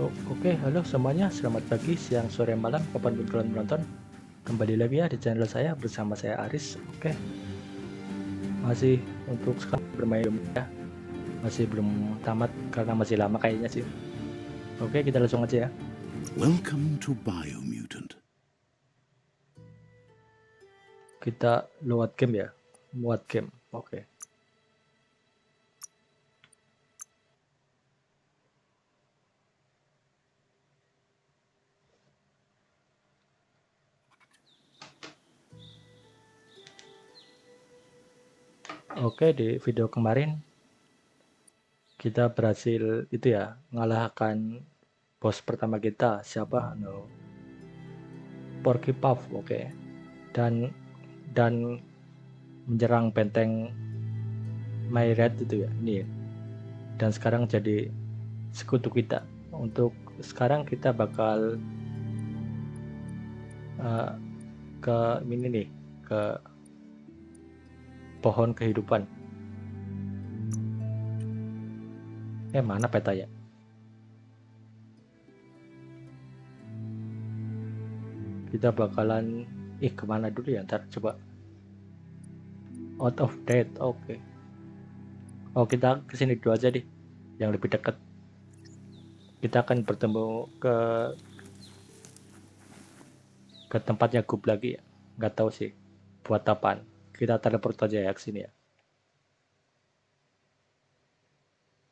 Oke, halo semuanya, selamat pagi, siang, sore, malam, kapanpun kalian menonton. Kembali lagi ya di channel saya bersama saya Aris. Oke, masih untuk sekarang bermain ya, masih belum tamat karena masih lama kayaknya sih. Oke, kita langsung aja ya. Welcome to Biomutant. Kita load game ya, muat game. Oke. Oke, di video kemarin kita berhasil itu ya, mengalahkan bos pertama kita, siapa? No. Porky Puff, oke. Dan menyerang benteng Myred itu ya, ini ya. Dan sekarang jadi sekutu kita. Untuk sekarang kita bakal ke ini nih, ke Pohon Kehidupan. Mana peta ya? Kita bakalan kemana dulu ya? Ntar coba. Out of date, oke. Oh, kita kesini dulu aja deh, yang lebih dekat. Kita akan bertemu ke tempatnya Gub lagi ya. Nggak tahu sih buat apaan. Kita teleport aja ya ke sini ya.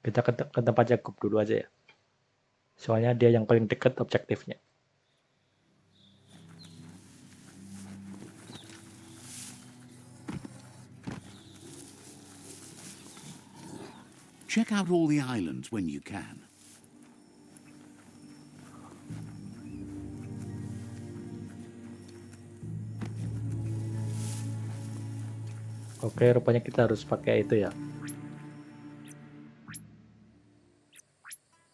Kita ke tempatnya Gub dulu aja ya. Soalnya dia yang paling dekat objektifnya. Check out all the islands when you can. Oke, rupanya kita harus pakai itu ya.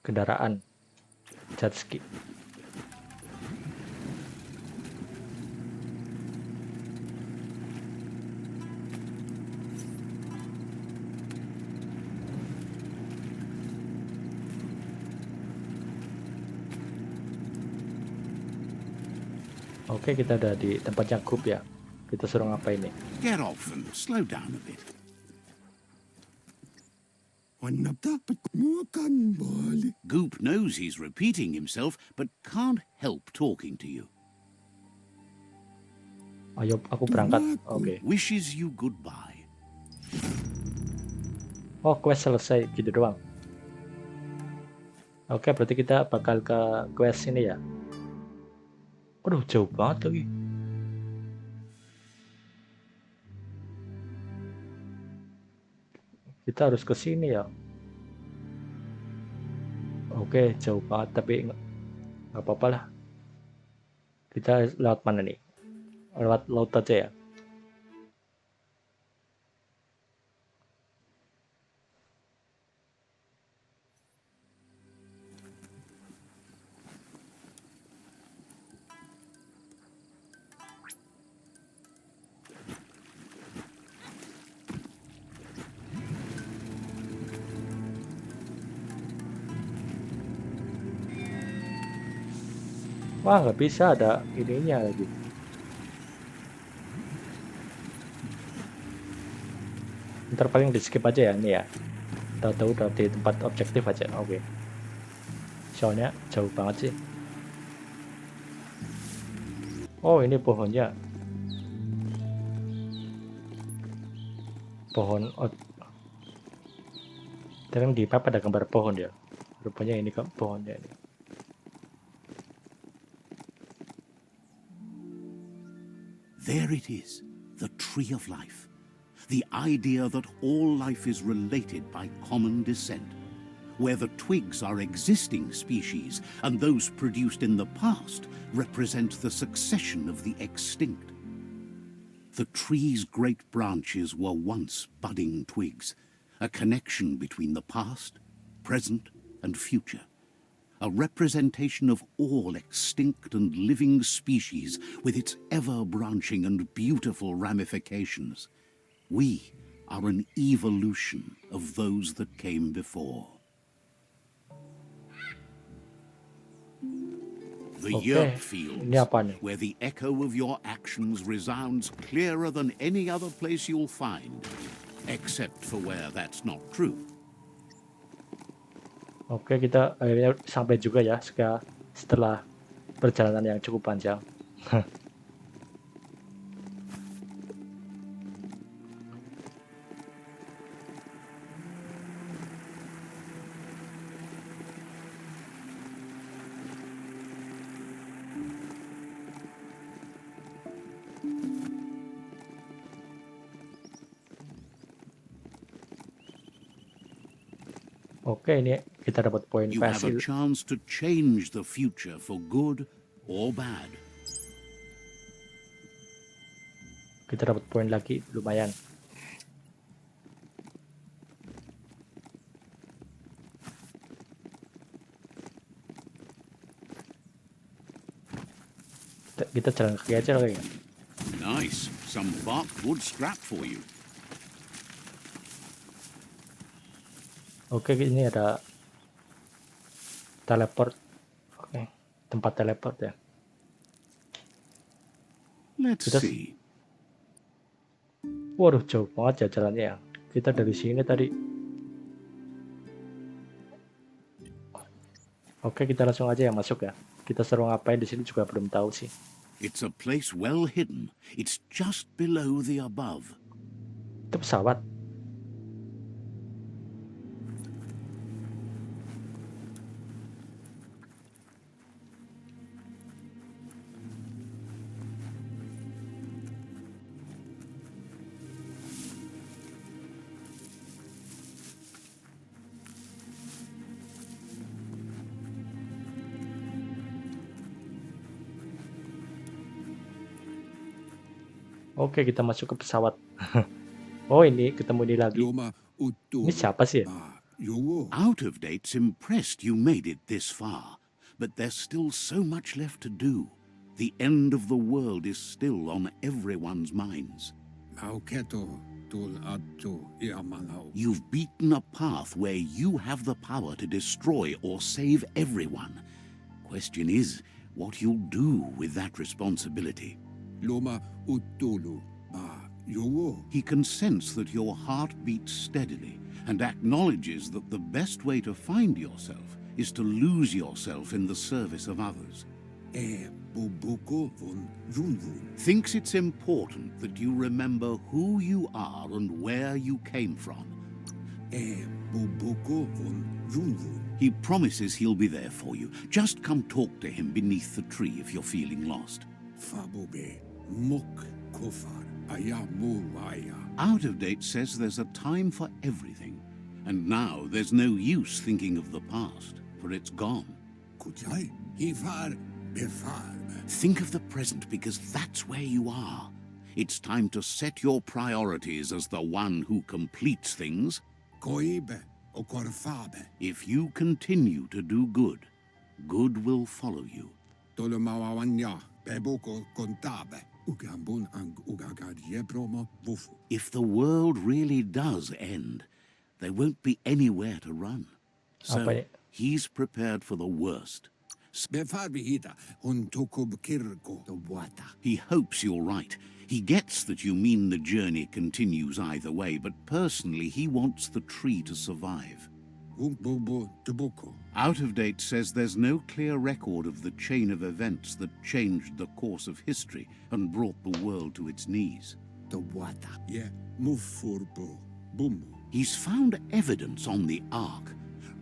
Kendaraan jet ski. Oke, kita ada di tempatnya Gub ya. Kita suruh ngapain nih? Get off and slow down a bit. Goop knows he's repeating himself, but can't help talking to you. Ayo, aku berangkat. Oke. Wishes you goodbye. Oh, quest selesai gitu doang. Oke, berarti kita bakal ke quest ini ya. Aduh, jauh banget lagi. Kita harus ke sini ya. Oke, jauh banget tapi nggak apa-apa lah. Kita lewat mana nih? Lewat laut aja ya. Wah, nggak bisa, ada ininya lagi. Ntar paling di skip aja ya ini ya. Tahu-tahu udah di tempat objektif aja. Oke. Soalnya jauh banget sih. Oh, ini pohonnya. Pohon Terang di map ada gambar pohon ya. Rupanya ini kan pohonnya ini. There it is, the tree of life. The idea that all life is related by common descent, where the twigs are existing species and those produced in the past represent the succession of the extinct. The tree's great branches were once budding twigs, a connection between the past, present, and future. A representation of all extinct and living species with its ever-branching and beautiful ramifications. We are an evolution of those that came before. The Oke, yerp ini fields, apa nih? where the echo of your actions resounds clearer than any other place you'll find, except for where that's not true. Oke, kita akhirnya sampai juga ya setelah perjalanan yang cukup panjang. Oke, ini kita dapat poin You have a pensil. chance to change the future for good or bad. Kita dapat poin lagi, lumayan. Kita jalan kaki aja kali ya. Nice. Some bark wood scrap for you. Oke, ini ada teleport. Oke, tempat teleport ya. Let's Kita- see. Waduh, jauh banget ya jalannya ya. Kita dari sini tadi. Oke, kita langsung aja ya masuk ya. Kita suruh ngapain di sini juga belum tahu sih. It's a place well hidden. It's just below the above. Itu pesawat. Oke, kita masuk ke pesawat. Oh, ini ketemu ini lagi. Ini siapa sih ya? Out of date's impressed you made it this far, but there's still so much left to do. The end of the world is still on everyone's minds. You've beaten a path where you have the power to destroy or save everyone. Question is, what you'll do with that responsibility. He can sense that your heart beats steadily and acknowledges that the best way to find yourself is to lose yourself in the service of others. Thinks it's important that you remember who you are and where you came from. He promises he'll be there for you. Just come talk to him beneath the tree if you're feeling lost. Out of date says there's a time for everything. And now there's no use thinking of the past, for it's gone. Think of the present because that's where you are. It's time to set your priorities as the one who completes things. If you continue to do good, good will follow you. If the world really does end, there won't be anywhere to run. So Apa ya? he's prepared for the worst. He hopes you're right. He gets that you mean the journey continues either way, but personally he wants the tree to survive. Out of date says there's no clear record of the chain of events that changed the course of history and brought the world to its knees. He's found evidence on the Ark,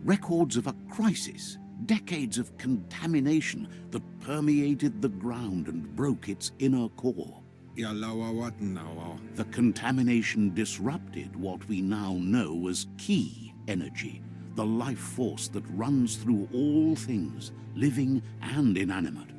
records of a crisis, decades of contamination that permeated the ground and broke its inner core. The contamination disrupted what we now know as key energy, the life force that runs through all things, living and inanimate.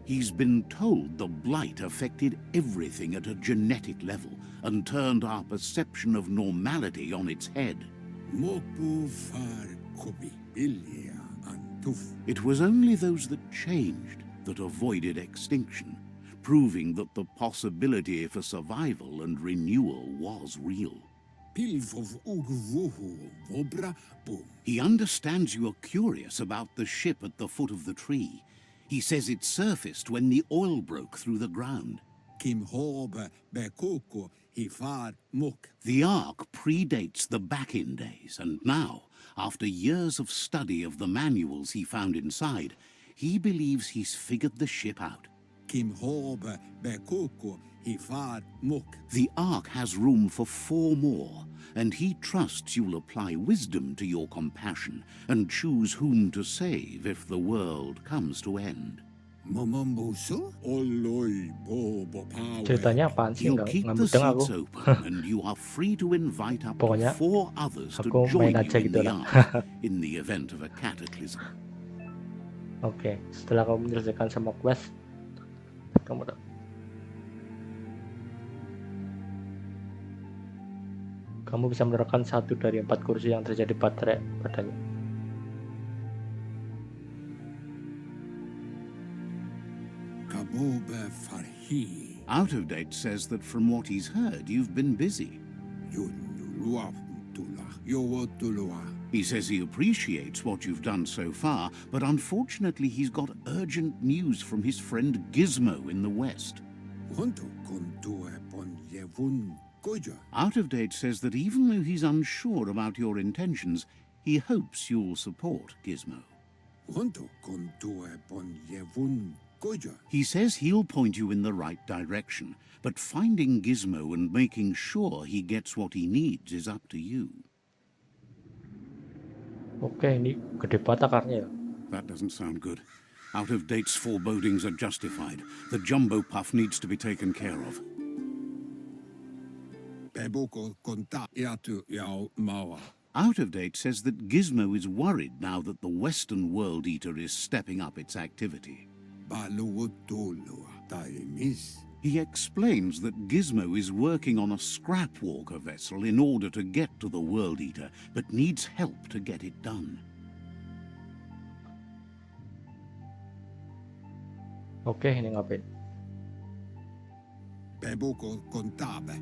He's been told the blight affected everything at a genetic level and turned our perception of normality on its head. It was only those that changed that avoided extinction, proving that the possibility for survival and renewal was real. He understands you are curious about the ship at the foot of the tree. He says it surfaced when the oil broke through the ground. The Ark predates the back-in days, and now, after years of study of the manuals he found inside, he believes he's figured the ship out. The Ark has room for 4 more, and he trusts you'll apply wisdom to your compassion and choose whom to save if the world comes to end. Ceritanya apaan sih? He'll Nggak keep the mudeng aku. seats open, and you are free to invite up to Pokoknya 4 others to aku join main you aja in gitu the lah. Ark in the event of a cataclysm. Oke, setelah kamu menyelesaikan semua quest, kamu bisa menerokan 1 dari 4 kursi yang terjadi padanya. Out of Date says that from what he's heard, you've been busy. He says he appreciates what you've done so far, but unfortunately he's got urgent news from his friend Gizmo in the West. Out of Date says that even though he's unsure about your intentions, he hopes you'll support Gizmo. He says he'll point you in the right direction, but finding Gizmo and making sure he gets what he needs is up to you. Oke, ini gede banget akarnya ya. That doesn't sound good. Out of Date's forebodings are justified. The jumbo puff needs to be taken care of. Out of Date says that Gizmo is worried now that the Western World Eater is stepping up its activity. He explains that Gizmo is working on a scrap walker vessel in order to get to the World Eater, but needs help to get it done. Oke, ini ngapain?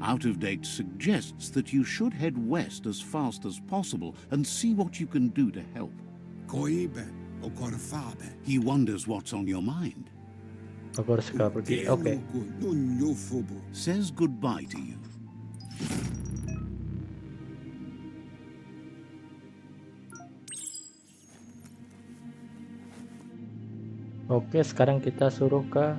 Out of Date suggests that you should head west as fast as possible and see what you can do to help. He wonders what's on your mind. Aku harus segera pergi. Oke. Says goodbye to you. Oke, sekarang kita suruh ke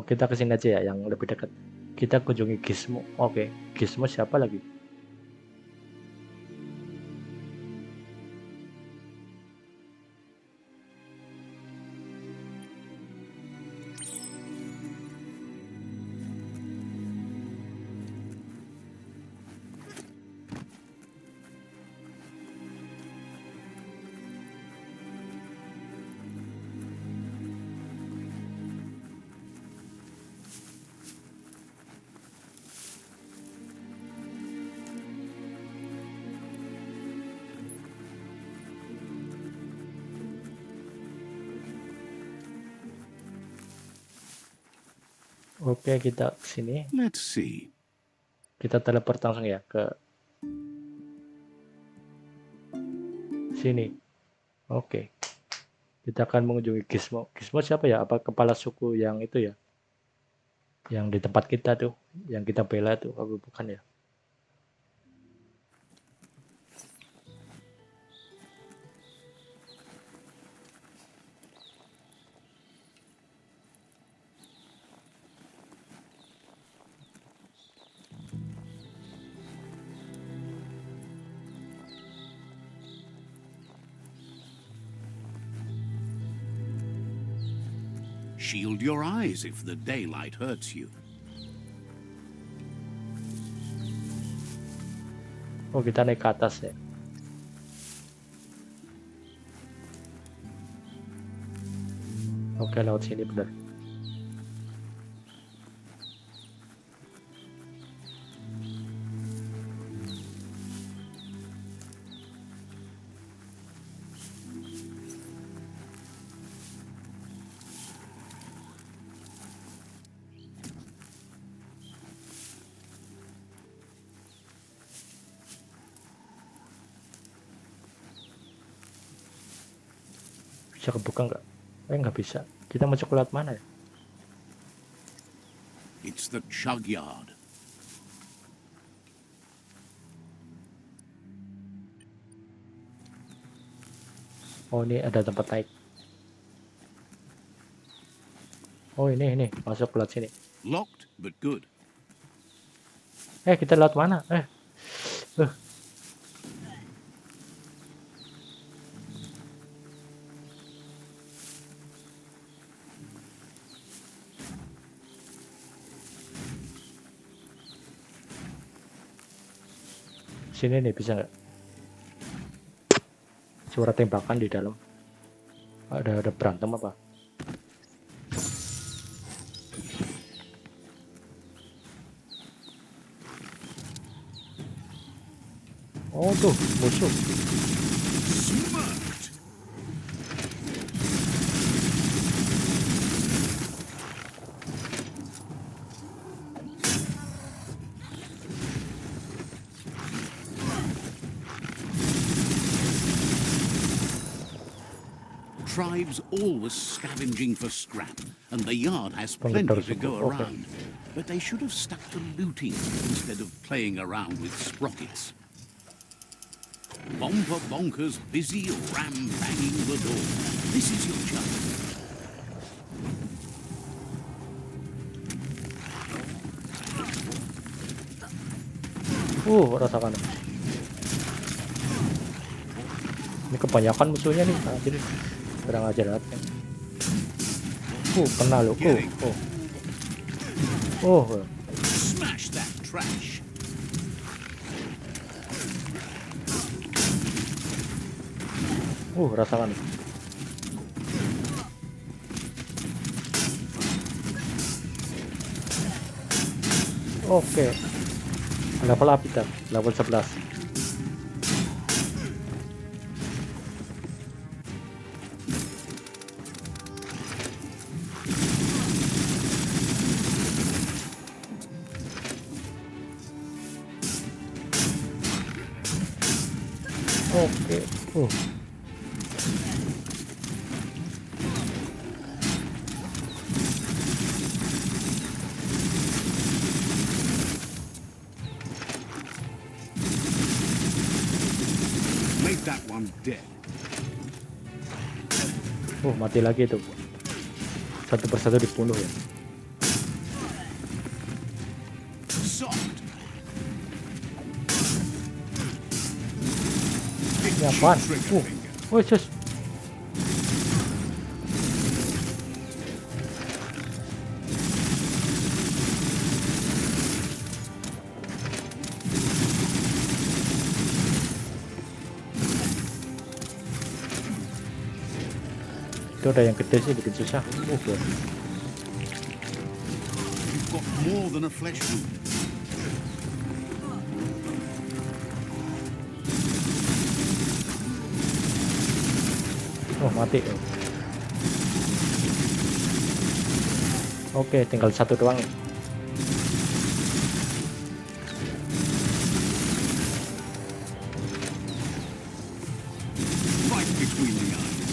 kita kesini aja ya, yang lebih dekat. Kita kunjungi Gizmo. Oke, Gizmo siapa lagi? Oke, kita kesini. Let's see. Kita teleport langsung ya ke sini. Oke. Kita akan mengunjungi Gizmo. Gizmo siapa ya? Apa kepala suku yang itu ya? Yang di tempat kita tuh, yang kita bela tuh, apa bukan ya? Shield your eyes if the daylight hurts you. Oh, kita naik ke atas ya. Oke, lewat sini bener. Bisa kebuka nggak? Nggak bisa. Kita masuk lewat mana ya? It's the chug yard. Oh, ini ada tempat naik. Oh, ini masuk lewat sini. Locked, but good. Kita lewat mana? Sini nih, bisa nggak? Suara tembakan di dalam. Ada berantem apa? Oh tuh, musuh. Smoked. Tribes always scavenging for scrap, and the yard has plenty to go around. But they should have stuck to looting instead of playing around with sprockets. Bomber bonkers busy ram-banging the door. This is your chance. Rasakan. Ini kebanyakan musuhnya nih. Jadi kurang ajar banget. Kena lo. Smash that trash. Rasakan. Oke. Level up kita, level 11. Oke. Make that one dead. Mati lagi tuh. Satu persatu dibunuh ya. Soft. Ini apaan? Sus. Itu ada yang gede sih, bikin susah. You've got more than a flesh wound. Mati. Oke, tinggal satu doang. Right between the eyes.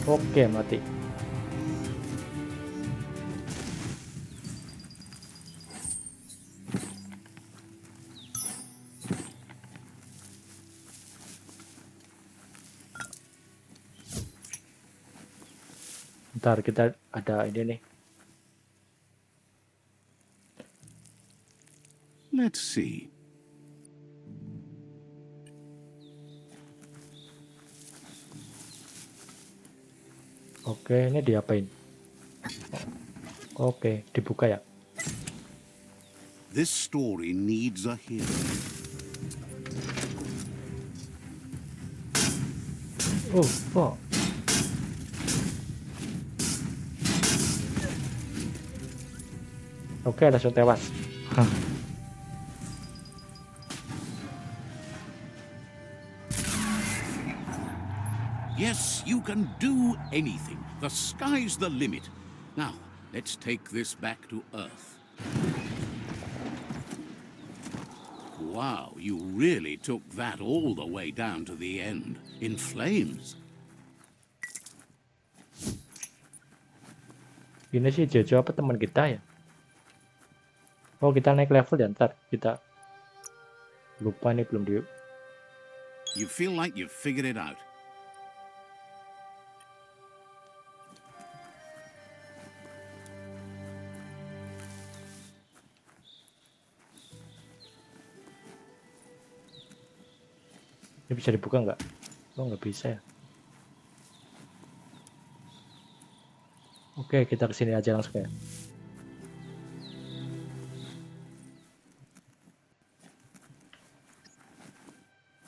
Oke, mati. Ntar kita ada ini nih. Let's see. Oke, ini diapain? Oke, dibuka ya. This story needs a hero. Oke, langsung tewas. Yes, you can do anything. The sky's the limit. Now, let's take this back to Earth. Wow, you really took that all the way down to the end, in flames. Ini sih Jojo apa teman kita ya? Oh, kita naik level ya ntar. Kita lupa nih belum di... You feel like you've figured it out. Ini bisa dibuka nggak? Oh, nggak bisa ya. Oke, kita kesini aja langsung ya.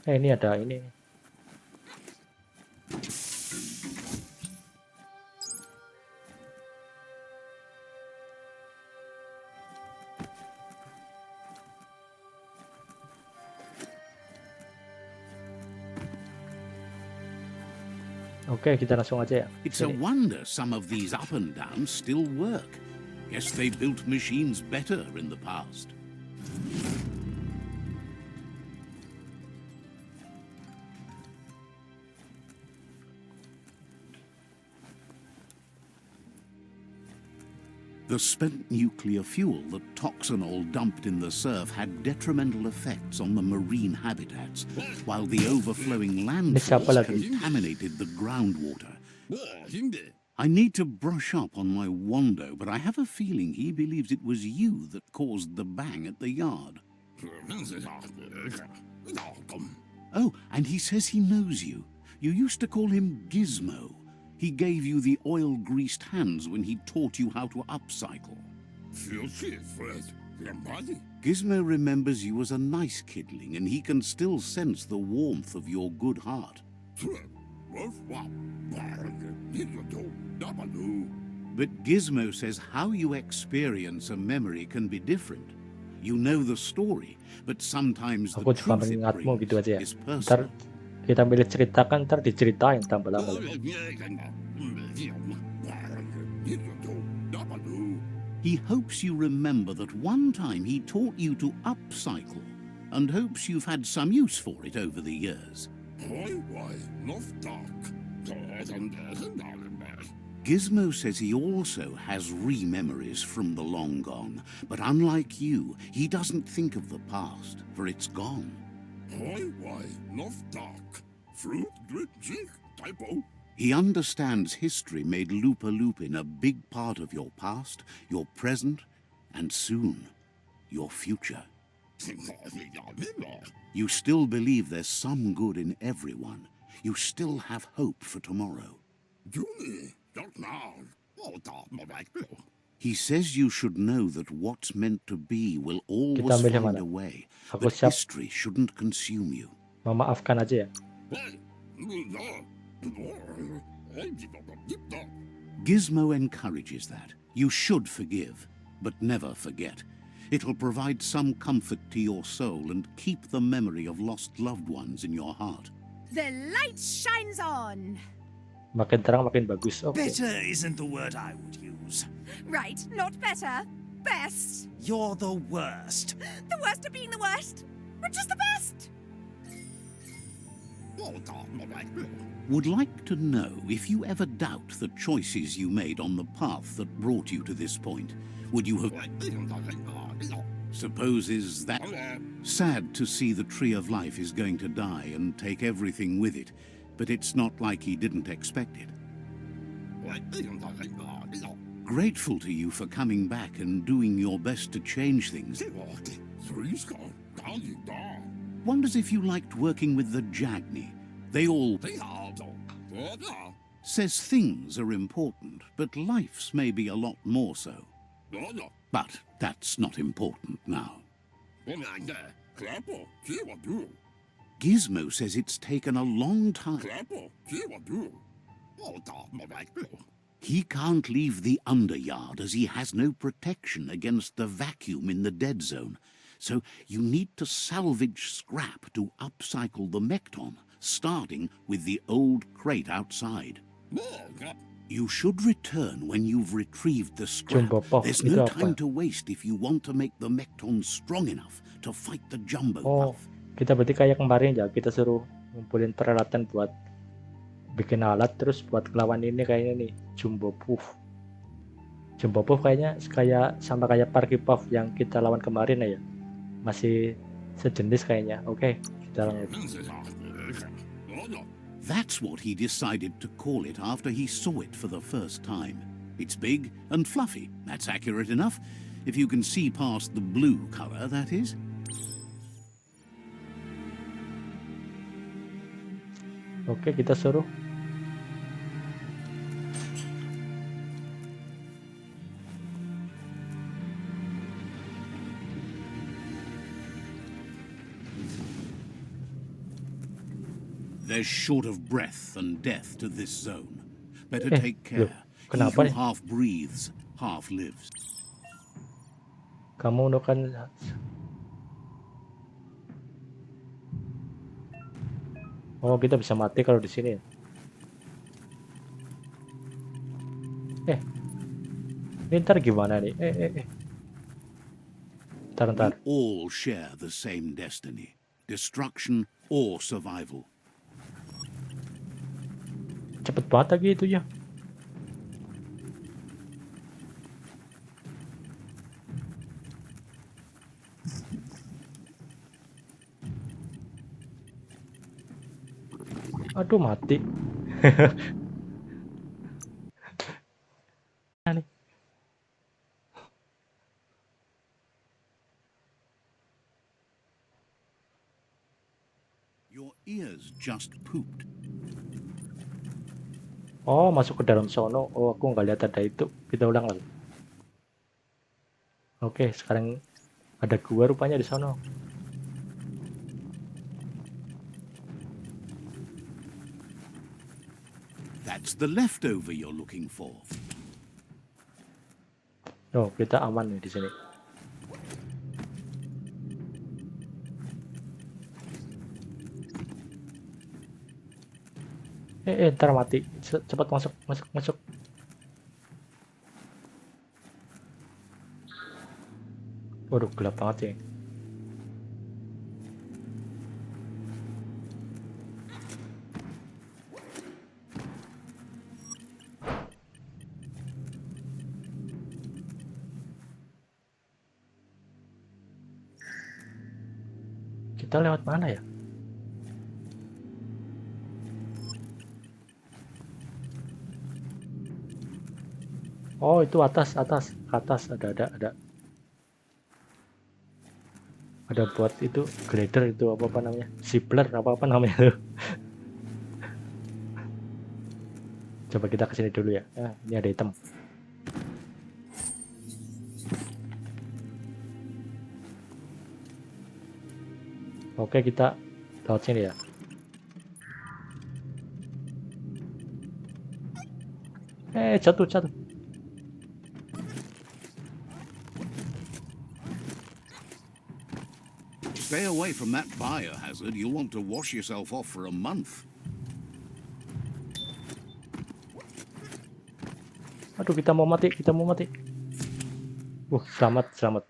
Ini ada ini. Oke, kita langsung aja ya. It's a wonder some of these up and downs still work. Guess they built machines better in the past. The spent nuclear fuel that Toxanol dumped in the surf had detrimental effects on the marine habitats, while the overflowing landfalls contaminated the groundwater. I need to brush up on my Wando, but I have a feeling he believes it was you that caused the bang at the yard. Oh, and he says he knows you. You used to call him Gizmo. He gave you the oil-greased hands when he taught you how to upcycle. Gizmo remembers you as a nice kidling, and he can still sense the warmth of your good heart. But Gizmo says how you experience a memory can be different. You know the story, but sometimes the Aku cuma truth it mengingatmu brings gitu aja ya. is Ntar personal. kita pilih ceritakan, ntar diceritain tambah lama. He hopes you remember that one time he taught you to upcycle, and hopes you've had some use for it over the years. Gizmo says he also has re-memories from the long gone, but unlike you, he doesn't think of the past, for it's gone. He understands history made Lupa Lupin a big part of your past, your present, and soon, your future. You still believe there's some good in everyone. You still have hope for tomorrow. He says you should know that what's meant to be will always Kita ambil yang find mana? a way, Aku but siap. history shouldn't consume you. Memaafkan aja ya. Gizmo encourages that. You should forgive, but never forget. It'll provide some comfort to your soul and keep the memory of lost loved ones in your heart. The light shines on. Makin terang makin bagus. Oke. Better isn't the word I would use. Right, not better. Best. You're the worst. The worst of being the worst. We're just the best. Would like to know if you ever doubt the choices you made on the path that brought you to this point. Would you have... Supposes that... Sad to see the tree of life is going to die and take everything with it, but it's not like he didn't expect it. Grateful to you for coming back and doing your best to change things. Wonders if you liked working with the Jagni. They all... Says things are important, but life's maybe a lot more so. But that's not important now. Gizmo says it's taken a long time. He can't leave the underyard as he has no protection against the vacuum in the dead zone. So you need to salvage scrap to upcycle the Mekton, starting with the old crate outside. You should return when you've retrieved the scrap. Jumbo Puff There's itu no apa? time to waste if you want to make the Mekton strong enough to fight the Jumbo Oh, Puff. kita berarti kayak kemarin ya, kita suruh ngumpulin peralatan buat bikin alat, terus buat ngelawan ini kayaknya nih, Jumbo Puff. Jumbo Puff kayaknya sama kayak Parky Puff yang kita lawan kemarin ya. Masih sejenis kayaknya. Oke, kita lanjut. That's what he decided to call it after he saw it for the first time. It's big and fluffy. That's accurate enough. If you can see past the blue color, that is. Oke, kita suruh. There's short of breath and death to this zone. Better Eh, take loh, care. He kenapa who nih? half breathes, half lives. Kamu kan oh, kita bisa mati kalau di sini. Ini ntar gimana nih? Ntar. We all share the same destiny. Destruction or survival. Cepet banget lagi itu ya. Aduh, mati. Nih. Your ears just pooped. Oh, masuk ke dalam sono. Oh, aku nggak lihat ada itu. Kita ulang lagi. Oke, sekarang ada gua rupanya di sono. That's the leftover you're looking for. Oh, kita aman nih di sini. Ntar mati. Cepat masuk. Waduh, gelap banget ya. Kita lewat mana ya? Oh, itu atas, ke atas ada. Ada buat itu glider itu apa namanya? Zipper apa namanya itu. Coba kita kesini dulu ya. Ini ada item. Oke, kita lewat sini ya. Jatuh. Stay away from that biohazard. You'll want to wash yourself off for a month. Aduh, kita mau mati. Selamat.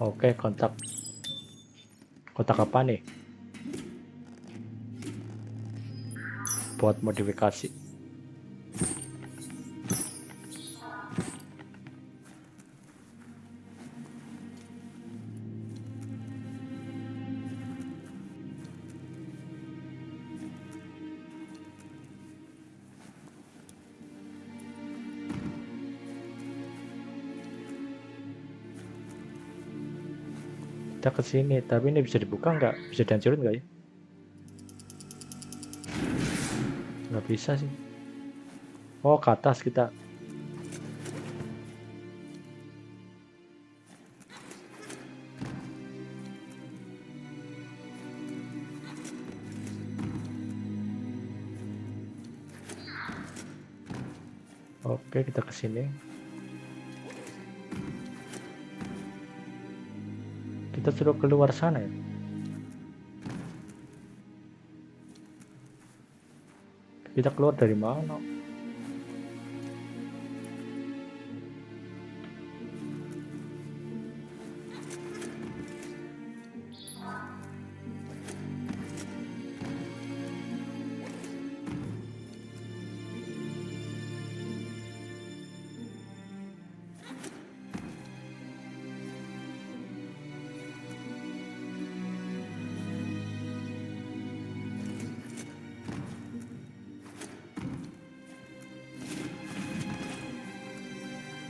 Oke, kontak apa nih? Buat modifikasi. Kita ke sini, tapi ini bisa dibuka nggak? Bisa dihancurin nggak ya? Nggak bisa sih. Oh, ke atas kita. Oke, kita ke sini. Kita suruh keluar sana ya. Kita keluar dari mana?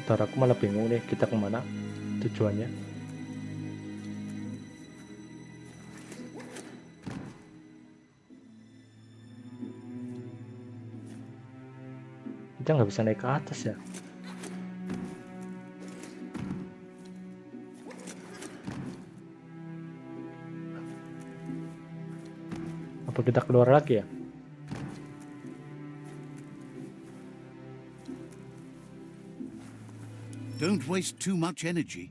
Ntar aku malah bingung nih, kita kemana tujuannya. Kita nggak bisa naik ke atas ya. Apa kita keluar lagi ya? Don't waste too much energy.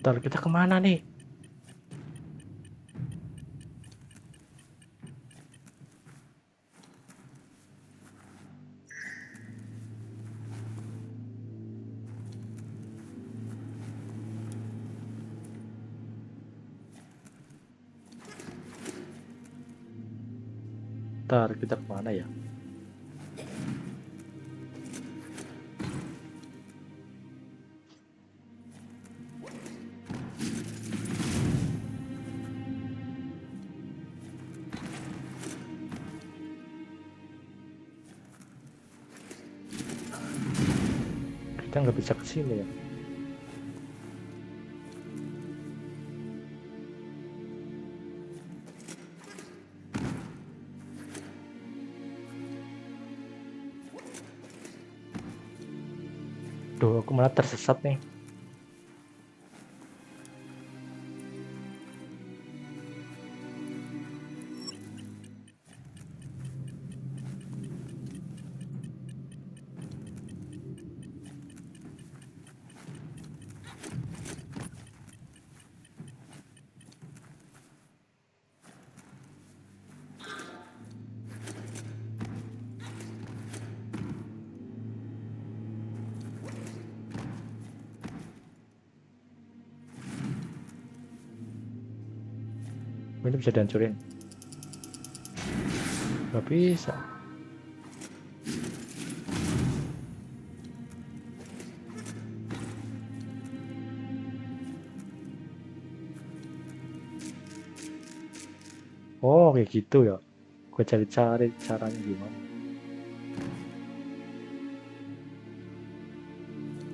Ntar kita kemana nih? Ntar kita kemana ya? Kita nggak bisa ke sini ya. Duh, aku malah tersesat nih. Ini bisa dihancurin. Gak bisa. Oh, kayak gitu ya. Gue cari-cari caranya gimana.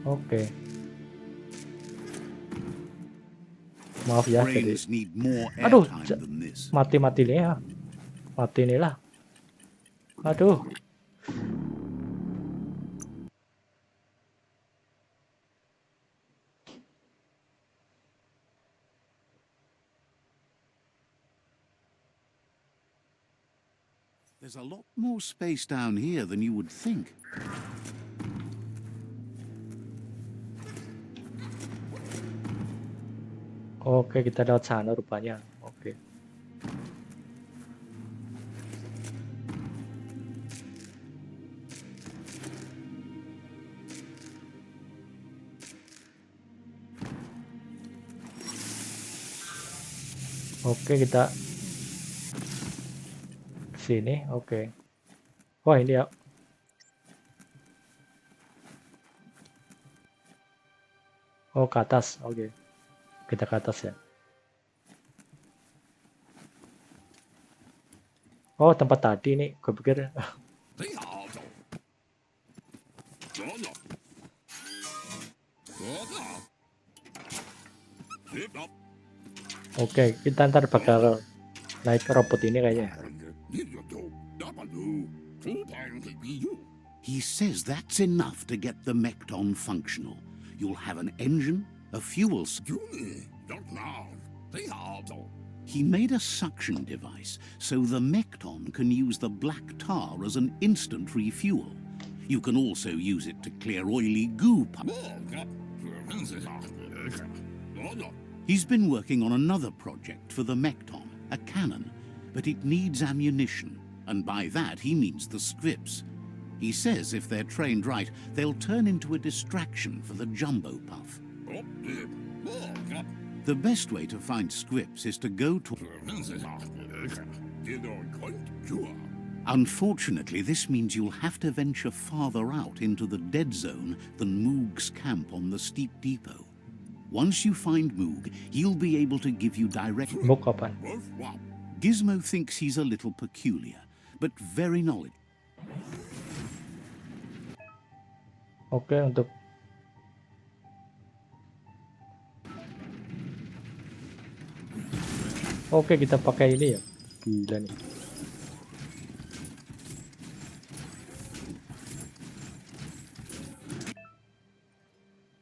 Oke. Maaf ya, jadi Brains need more aduh, airtime than this. mati nih ya. Mati nih lah. Aduh. There's a lot more space down here than you would think. Oke, kita lewat sana rupanya. Oke. Oke, kita sini. Oke. Wah, ini ya. Oh, ke atas. Oke. Kita ke atas ya. Oh, tempat tadi nih. Gue pikir. Oke, kita ntar bakal naik ke robot ini kayaknya. He says that's enough to get the Mekton functional. You'll have an engine, a fuel... He made a suction device so the Mekton can use the black tar as an instant refuel. You can also use it to clear oily goo. He's been working on another project for the Mekton, a cannon, but it needs ammunition, and by that he means the scripts. He says if they're trained right, they'll turn into a distraction for the jumbo puff. The best way to find scripts is to go to... Unfortunately, this means you'll have to venture farther out into the dead zone than Moog's camp on the steep depot. Once you find Moog, he'll be able to give you direct... Moog kapan? Gizmo thinks he's a little peculiar, but very knowledgeable. Oke, untuk Oke, kita pakai ini ya. Gila nih.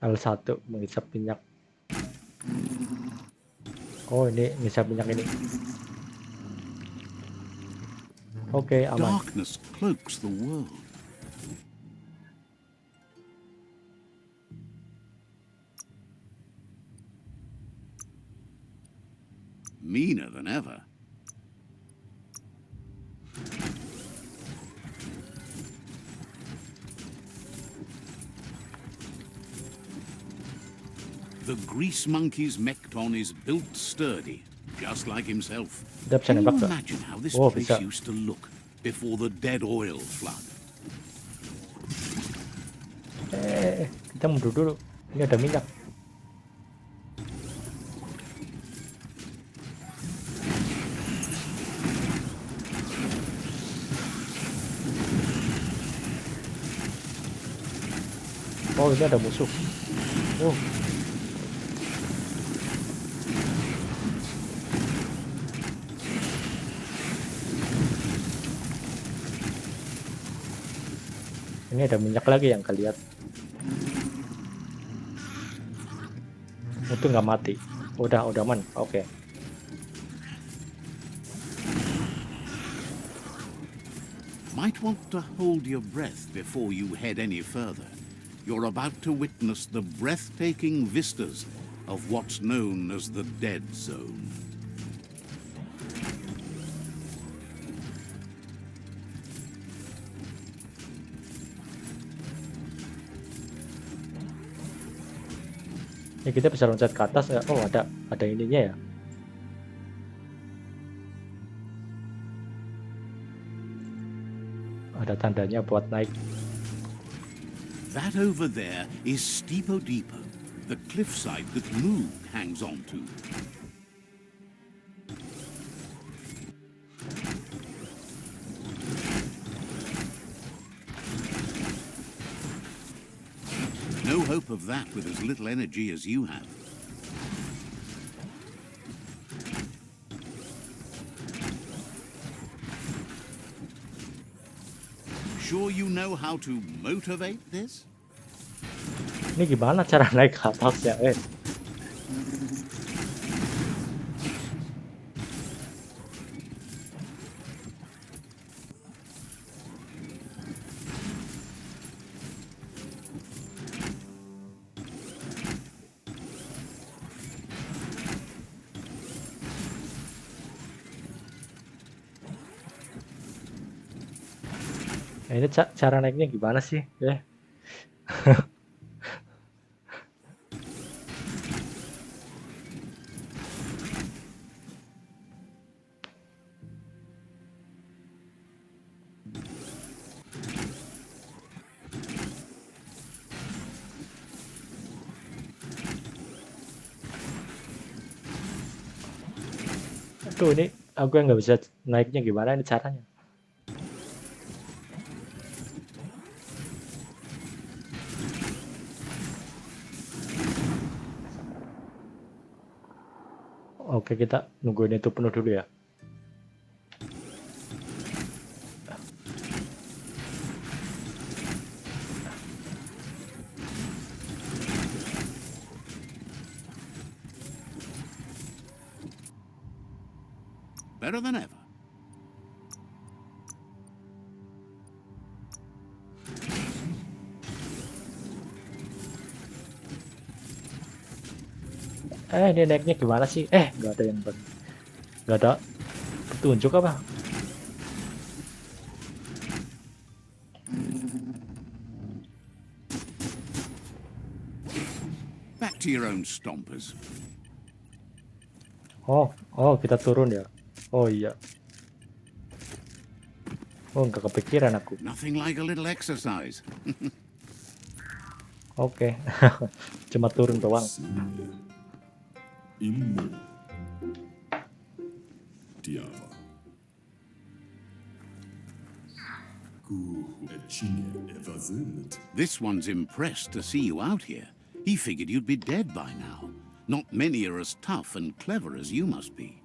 L1 menghisap minyak. Oh, ini menghisap minyak ini. Oke, aman. Darkness cloaks the world. Meaner than ever. The grease monkey's Mekton is built sturdy, just like himself. Kita bisa Can you nembak nggak? imagine how this Oh, place bisa. used to look before the dead oil flood? Kita mundur dulu. Ini ada minyak. Oh, ini ada musuh. Oh. Ini ada minyak lagi yang kalian. Itu nggak mati. Udah aman. Oke. Might want to hold your breath before you head any further. You're about to witness the breathtaking vistas of what's known as the Dead Zone. Ya, kita bisa loncat ke atas nggak? Oh, ada ininya ya. Ada tandanya buat naik. That over there is Steepo Depot, the cliffside that Moog hangs on to. No hope of that with as little energy as you have. Sure you know how to motivate this? Ini gimana cara naik ke atas ya? Nah, ini cara naiknya gimana sih? Aduh, ini aku yang nggak bisa naiknya gimana ini caranya? Oke, kita nungguin itu penuh dulu ya. better than ever. Ini naiknya gimana sih? Nggak ada yang nggak ada petunjuk apa? Back to your own stompers. Oh, kita turun ya. Oh iya. Oh, nggak kepikiran aku. Nothing like a little exercise. Oke. Cuma turun doang. Immo. Diava. This one's impressed to see you out here. He figured you'd be dead by now. Not many are as tough and clever as you must be.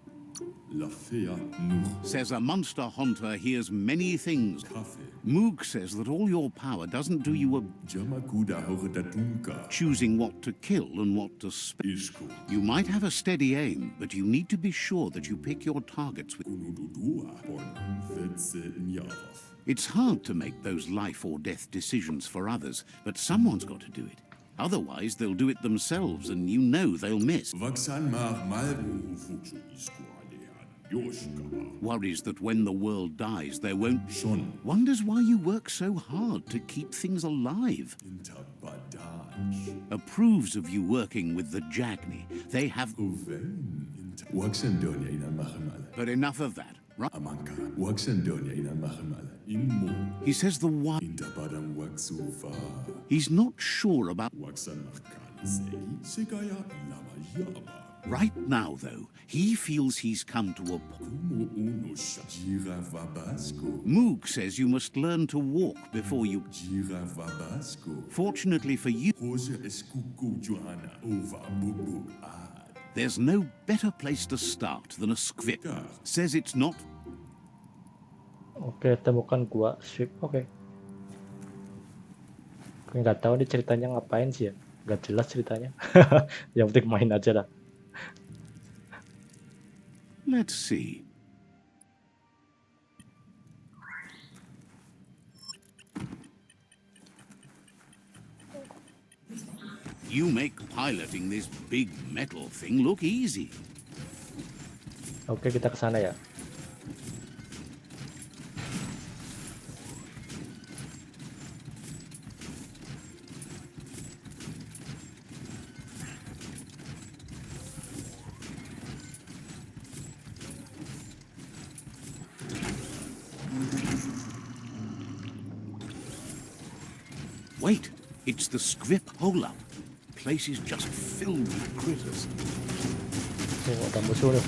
La fea nur Says a monster hunter hears many things. kafe. Moog says that all your power doesn't do you a Jamakuda horedatunka. choosing what to kill and what to spare. Ishko. You might have a steady aim, but you need to be sure that you pick your targets with. Kunududua on vetse nyavaf. It's hard to make those life or death decisions for others, but someone's got to do it. Otherwise, they'll do it themselves, and you know they'll miss. Vaksan mar malbu ufuksu isko alehan. Yoshkaba. Worries that when the world dies, there won't. Shon. Wonders why you work so hard to keep things alive. Intabadaj. Approves of you working with the Jagni. They have. Uven. Waxendonia ina machemal. But enough of that, right? Amanka. Waxendonia ina machemal. Immo. He says the why. Intabadam waxufa. He's not sure about. Waxan machkan segi. Segaya lama yaba. Right now, though, he feels he's come to a point. Kumo uno Girafabasco. Moog says you must learn to walk before you. Girafabasco. Fortunately for you, Jose escuco Johanna over bubu ad. there's no better place to start than a squip. Says it's not. Oke, temukan gua sweep. Oke. Gue nggak tahu nih ceritanya ngapain sih ya. Nggak jelas ceritanya. Yang penting main aja dah. Let's see. You make piloting this big metal thing look easy. Oke, kita ke sana ya. Wait, it's the script hole-up. Place is just filled with critters. Oh, ada musuh nih.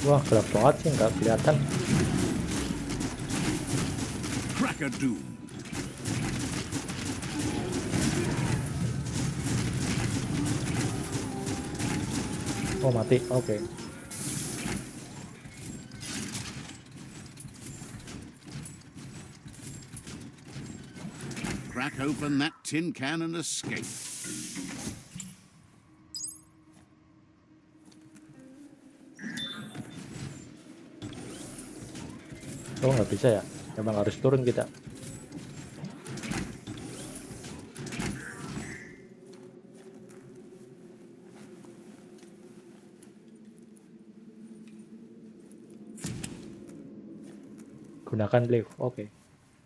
Wah, gelap banget sih, nggak kelihatan. Cracker Doom. Oh, mati. Oke. Crack open that tin can and escape. Oh, nggak bisa ya. Memang harus turun kita. Gunakan lift. Oke.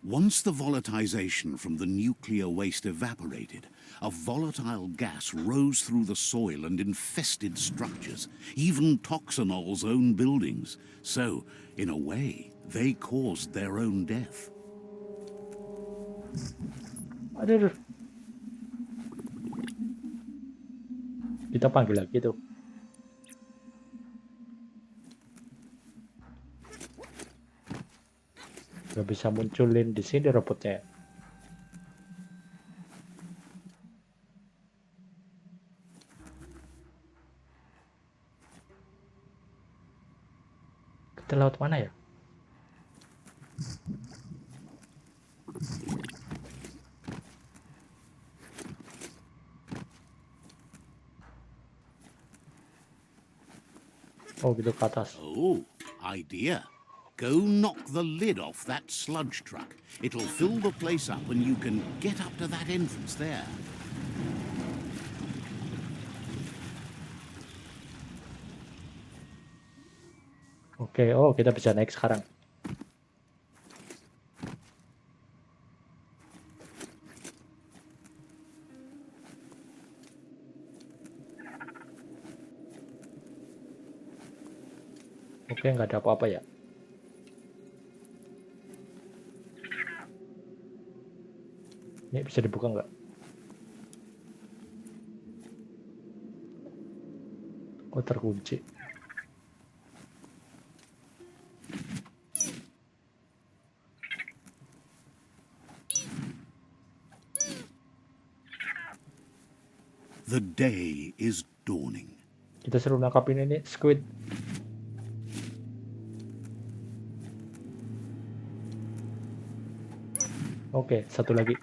Once the volatilization from the nuclear waste evaporated, a volatile gas rose through the soil and infested structures, even Toxanol's own buildings. So, in a way, they caused their own death. Aduh. Kita panggil lagi tuh. Gak bisa munculin di sini robotnya. Kita laut mana ya? Oh gitu, ke atas. Oh, idea. Go knock the lid off that sludge truck. It'll fill the place up and you can get up to that entrance there. Oke, oh kita bisa naik sekarang. Oke, nggak ada apa-apa ya. Ini bisa dibuka nggak? Oh, terkunci. The day is dawning. Kita suruh nangkapin ini squid. Oke, satu lagi.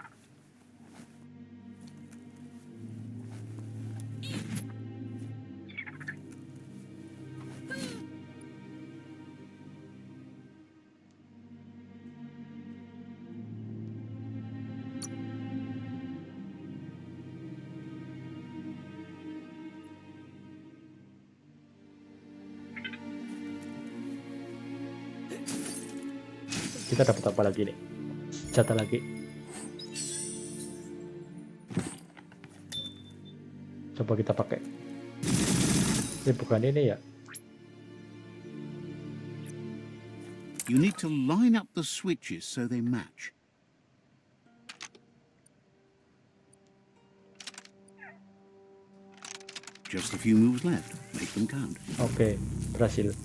Kita dapat apa lagi nih? Senjata lagi. Coba kita pakai. Ini bukan ini ya? You need to line up the switches so they match. Just a few moves left. Make them count. Oke, berhasil.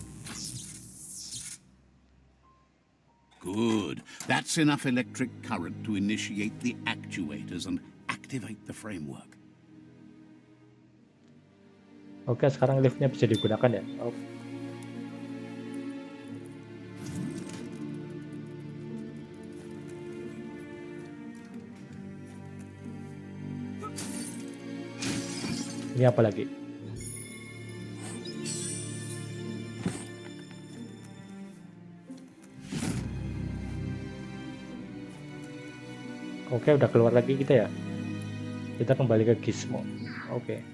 Good. That's enough electric current to initiate the actuators and activate the framework. Oke, sekarang liftnya bisa digunakan ya. Oh. Ini apa lagi? Oke, udah keluar lagi kita ya. Kita kembali ke gizmo. Oke.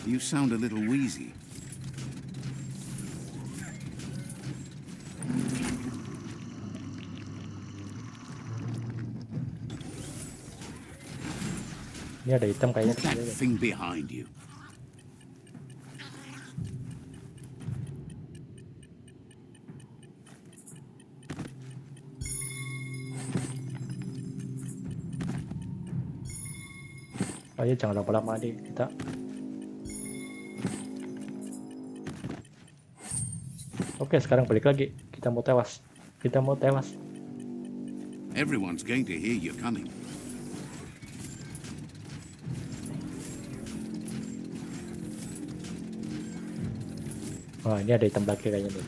You sound a little wheezy. Ini ada hitam kayaknya. Put that thing behind you. Oh iya, jangan lama-lama nih kita. Oke, sekarang balik lagi. Kita mau tewas. Kita mau tewas. Everyone's going to hear you coming. Wah, ini ada hitam lagi kayaknya nih.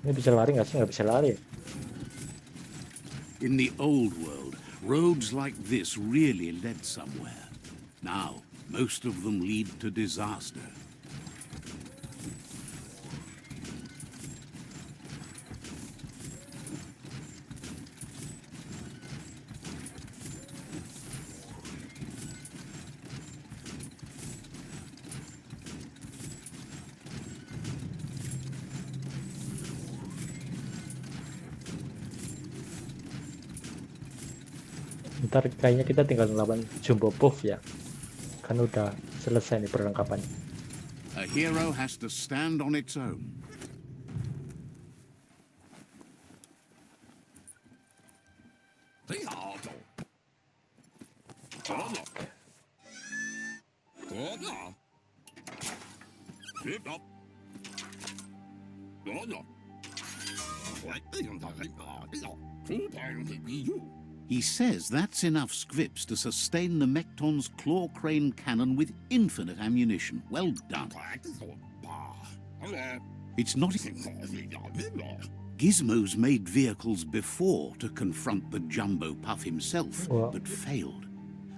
Ini bisa lari nggak sih? Nggak bisa lari. In the old world, roads like this really led somewhere. Now, most of them lead to disaster. Ntar kayaknya kita tinggal melawan Jumbo Puff ya. Kan udah selesai nih perlengkapannya. A hero has to stand on its own. He says that's enough scripts to sustain the Mekton's claw crane cannon with infinite ammunition. Well done. It's not... Gizmo's made vehicles before to confront the Jumbo Puff himself, Wow. but failed.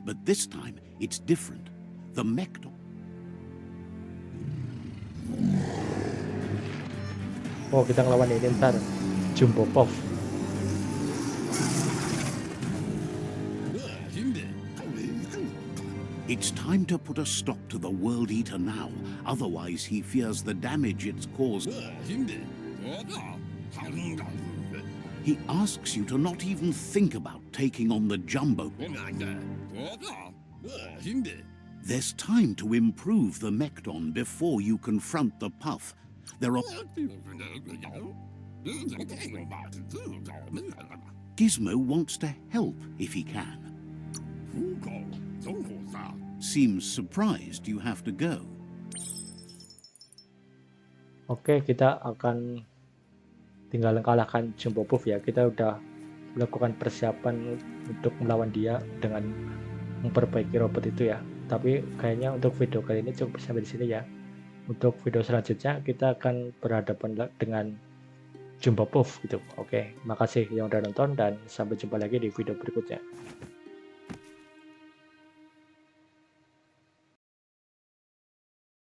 But this time, it's different. The Mekton... Oh, kita ngelawan ini ntar. Jumbo Puff. It's time to put a stop to the World Eater now, otherwise he fears the damage it's caused. He asks you to not even think about taking on the Jumbo. There's time to improve the Mekton before you confront the Puff. There are... Gizmo wants to help if he can. Seems surprised you have to go. Oke, kita akan tinggal kalahkan Jumbo Puff ya. Kita udah melakukan persiapan untuk melawan dia dengan memperbaiki robot itu ya. Tapi kayaknya untuk video kali ini cukup sampai di sini ya. Untuk video selanjutnya kita akan berhadapan dengan Jumbo Puff gitu. Oke, makasih yang udah nonton dan sampai jumpa lagi di video berikutnya.